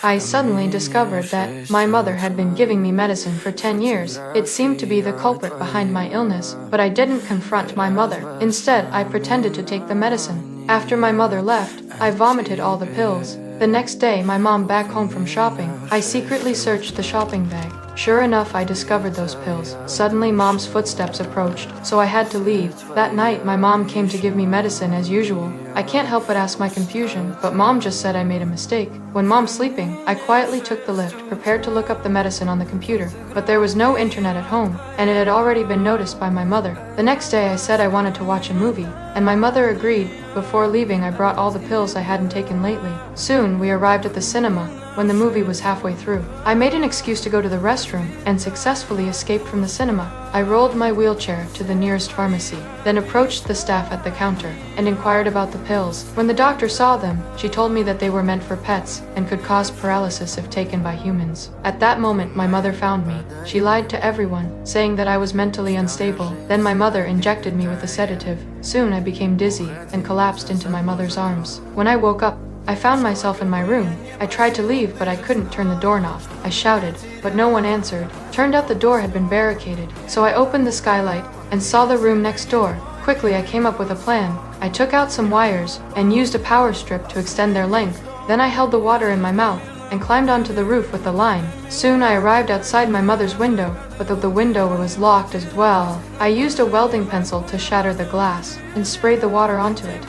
I suddenly discovered that my mother had been giving me medicine for 10 years. It seemed to be the culprit behind my illness, but I didn't confront my mother. Instead, I pretended to take the medicine. After my mother left, I vomited all the pills. The next day, my mom back home from shopping, I secretly searched the shopping bag. Sure enough, I discovered those pills. Suddenly, mom's footsteps approached, so I had to leave. That night, my mom came to give me medicine as usual. I can't help but ask my confusion, but mom just said I made a mistake. When mom's sleeping, I quietly took the lift, prepared to look up the medicine on the computer. But there was no internet at home, and it had already been noticed by my mother. The next day, I said I wanted to watch a movie, and my mother agreed. Before leaving, I brought all the pills I hadn't taken lately. Soon, we arrived at the cinema. When the movie was halfway through, I made an excuse to go to the restroom and successfully escaped from the cinema. I rolled my wheelchair to the nearest pharmacy, then approached the staff at the counter and inquired about the pills. When the doctor saw them, she told me that they were meant for pets and could cause paralysis if taken by humans. At that moment, my mother found me. She lied to everyone, saying that I was mentally unstable. Then my mother injected me with a sedative. Soon I became dizzy and collapsed into my mother's arms. When I woke up, I found myself in my room. I tried to leave, but I couldn't turn the doorknob. I shouted, but no one answered. Turned out the door had been barricaded, so I opened the skylight and saw the room next door. Quickly, I came up with a plan. I took out some wires and used a power strip to extend their length. Then I held the water in my mouth and climbed onto the roof with the line. Soon I arrived outside my mother's window, but the window was locked as well. I used a welding pencil to shatter the glass and sprayed the water onto it.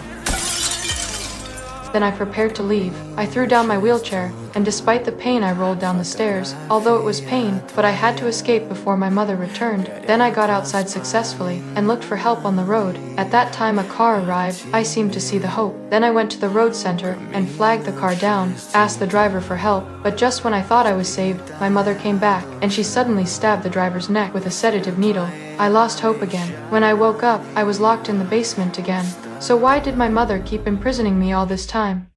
Then I prepared to leave. I threw down my wheelchair, and despite the pain I rolled down the stairs. Although it was pain, but I had to escape before my mother returned. Then I got outside successfully, and looked for help on the road. At that time a car arrived. I seemed to see the hope. Then I went to the road center, and flagged the car down, asked the driver for help. But just when I thought I was saved, my mother came back, and she suddenly stabbed the driver's neck with a sedative needle. I lost hope again. When I woke up, I was locked in the basement again. So why did my mother keep imprisoning me all this time?